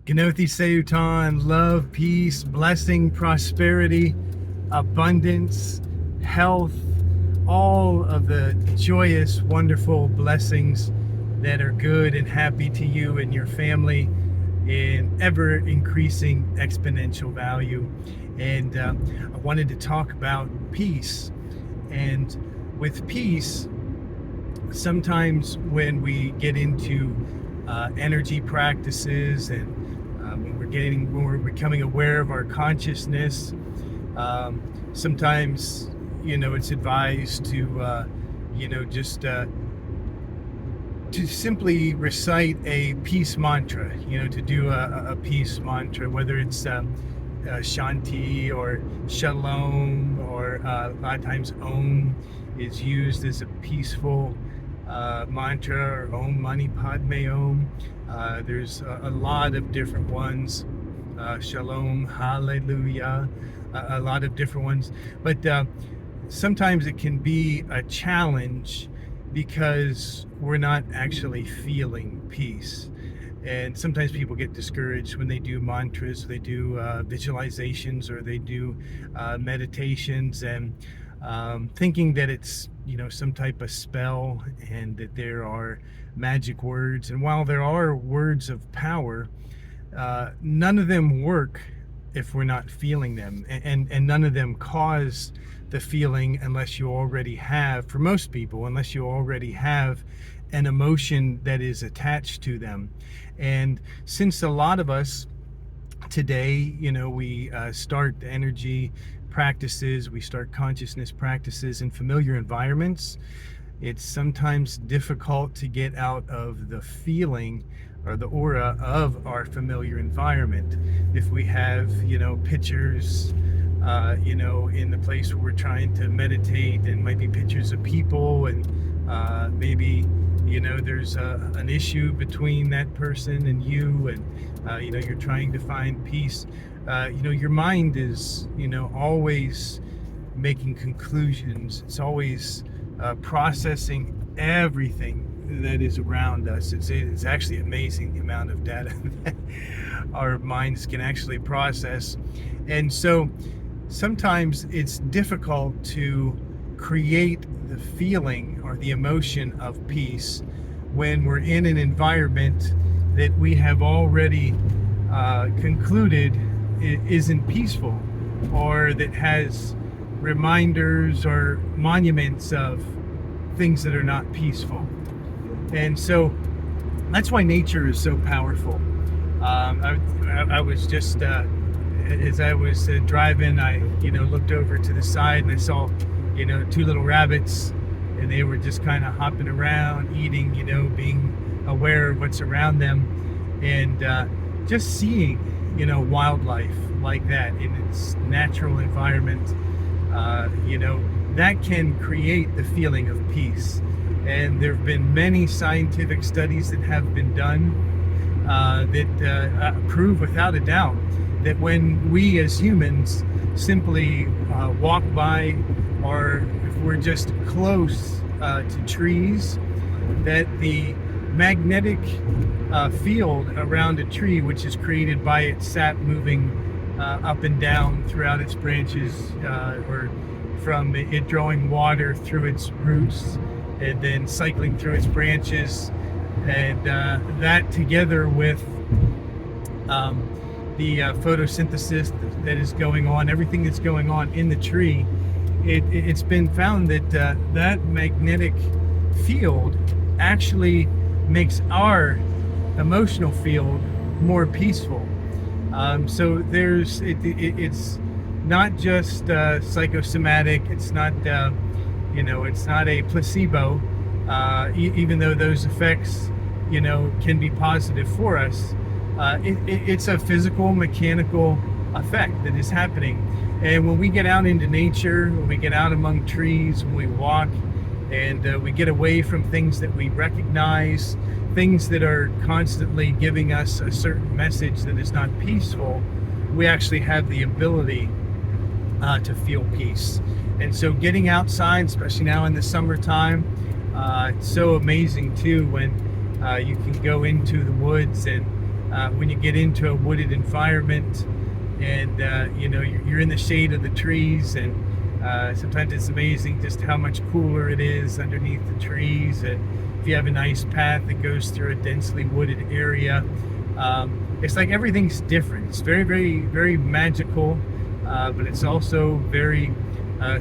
Gnothi Seuton, love, peace, blessing, prosperity, abundance, health, all of the joyous, wonderful blessings that are good and happy to you and your family in ever increasing exponential value. And I wanted to talk about peace. And with peace, sometimes when we get into energy practices and when we're becoming aware of our consciousness, sometimes it's advised to just to simply recite a peace mantra, to do a peace mantra, whether it's Shanti or Shalom, or a lot of times Om is used as a peaceful mantra, or Om Mani Padme Om. There's a lot of different ones, Shalom, Hallelujah, a lot of different ones. But sometimes it can be a challenge because we're not actually feeling peace. And sometimes people get discouraged when they do mantras, they do visualizations, or they do meditations, and thinking that it's some type of spell and that there are magic words. And while there are words of power, none of them work if we're not feeling them, and none of them cause the feeling unless you already have, for most people, unless you already have an emotion that is attached to them. And since a lot of us today, we start energy practices, we start consciousness practices in familiar environments, it's sometimes difficult to get out of the feeling or the aura of our familiar environment. If we have, pictures, in the place where we're trying to meditate, and might be pictures of people, and maybe, there's an issue between that person and you, and, you're trying to find peace. Your mind is, always making conclusions. It's always processing everything that is around us. It's actually amazing the amount of data that our minds can actually process. And so sometimes it's difficult to create the feeling or the emotion of peace when we're in an environment that we have already concluded isn't peaceful, or that has reminders or monuments of things that are not peaceful. And so that's why nature is so powerful. I was just as I was driving, I looked over to the side, and I saw two little rabbits, and they were just kind of hopping around, eating, being aware of what's around them, and just seeing wildlife like that in its natural environment, that can create the feeling of peace. And there have been many scientific studies that have been done that prove without a doubt that when we as humans simply walk by, or if we're just close to trees, that the magnetic field around a tree, which is created by its sap moving up and down throughout its branches, or from it drawing water through its roots and then cycling through its branches, and that together with the photosynthesis that is going on, everything that's going on in the tree, it's been found that that magnetic field actually makes our emotional field more peaceful. So it's not just psychosomatic. It's not it's not a placebo, even though those effects can be positive for us. It's a physical, mechanical effect that is happening. And when we get out into nature, when we get out among trees, when we walk, and we get away from things that we recognize, things that are constantly giving us a certain message that is not peaceful, we actually have the ability to feel peace. And so getting outside, especially now in the summertime, it's so amazing too when you can go into the woods and when you get into a wooded environment, and you're in the shade of the trees, and sometimes it's amazing just how much cooler it is underneath the trees. And if you have a nice path that goes through a densely wooded area, it's like everything's different. It's very, very, very magical, but it's also very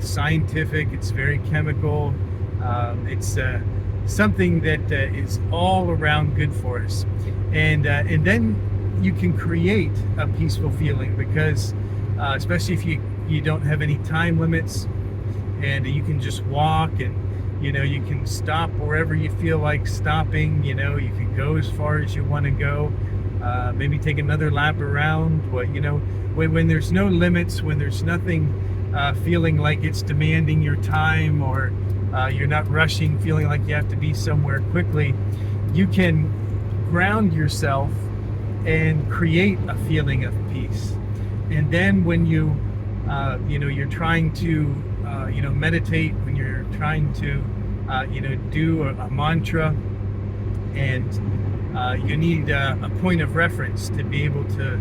scientific. It's very chemical. It's something that is all around good for us. And then you can create a peaceful feeling, because especially if you don't have any time limits, and you can just walk, and you can stop wherever you feel like stopping. You can go as far as you want to go, maybe take another lap around. But when there's no limits, when there's nothing feeling like it's demanding your time, or you're not rushing, feeling like you have to be somewhere quickly, you can ground yourself and create a feeling of peace. And then when you're trying to meditate, when you're trying to do a mantra, and you need a point of reference to be able to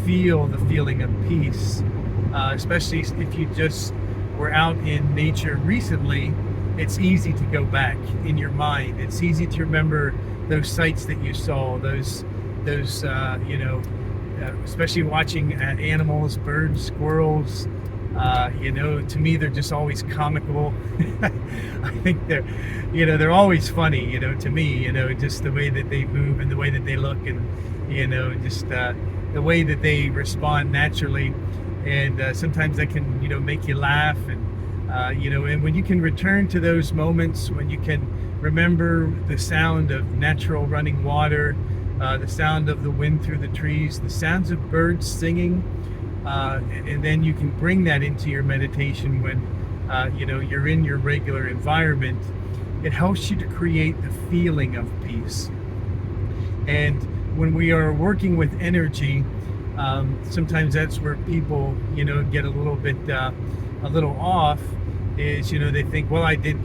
feel the feeling of peace, especially if you just were out in nature recently. It's easy to go back in your mind. It's easy to remember those sights that you saw, those especially watching animals, birds, squirrels. To me, they're just always comical. I think they're always funny, to me, just the way that they move and the way that they look, and, just the way that they respond naturally. And sometimes that can, make you laugh. And, and when you can return to those moments, when you can remember the sound of natural running water, the sound of the wind through the trees, the sounds of birds singing, and then you can bring that into your meditation when you're in your regular environment. It helps you to create the feeling of peace. And when we are working with energy, sometimes that's where people get a little bit a little off. Is they think, well, I did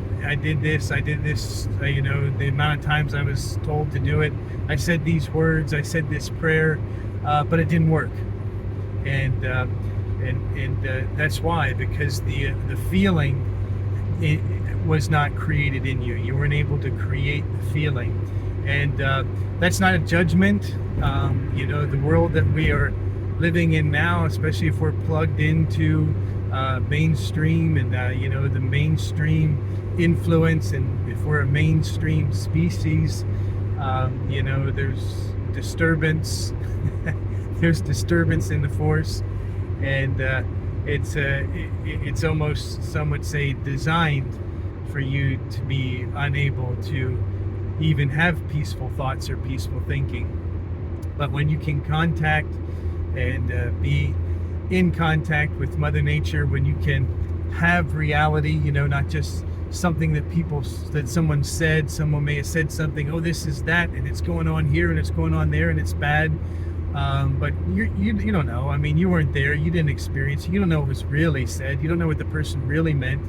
this, the amount of times I was told to do it, I said these words, I said this prayer, but it didn't work. And that's why, because the feeling, it was not created in you. You weren't able to create the feeling. And that's not a judgment. The world that we are living in now, especially if we're plugged into mainstream and the mainstream influence, and if we're a mainstream species, there's disturbance. There's disturbance in the force, and it's almost, some would say, designed for you to be unable to even have peaceful thoughts or peaceful thinking. But when you can contact and be in contact with Mother Nature, when you can have reality, not just something that someone said. Someone may have said something, oh, this is that, and it's going on here, and it's going on there, and it's bad. But you don't know. I mean, you weren't there. You didn't experience it. You don't know what was really said. You don't know what the person really meant.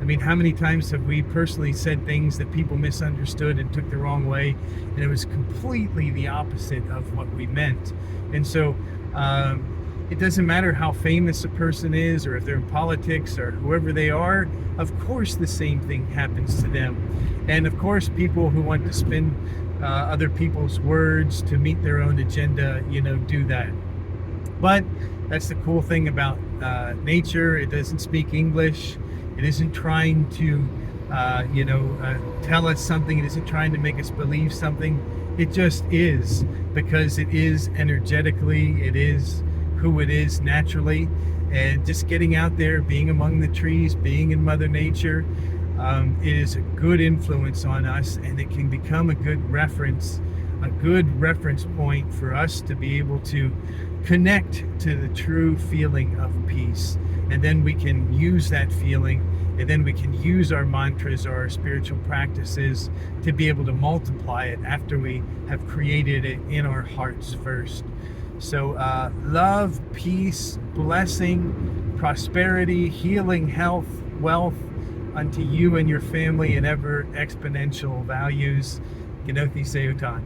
I mean, how many times have we personally said things that people misunderstood and took the wrong way, and it was completely the opposite of what we meant? And so it doesn't matter how famous a person is, or if they're in politics, or whoever they are. Of course, the same thing happens to them. And of course, people who want to spin other people's words to meet their own agenda, do that. But that's the cool thing about nature. It doesn't speak English. It isn't trying to, tell us something. It isn't trying to make us believe something. It just is, because it is energetically. It is who it is naturally. And just getting out there, being among the trees, being in Mother Nature, it is a good influence on us, and it can become a good reference point for us to be able to connect to the true feeling of peace. And then we can use that feeling, and then we can use our mantras or our spiritual practices to be able to multiply it after we have created it in our hearts first. So love, peace, blessing, prosperity, healing, health, wealth unto you and your family in ever exponential values. Ginothi Seutan.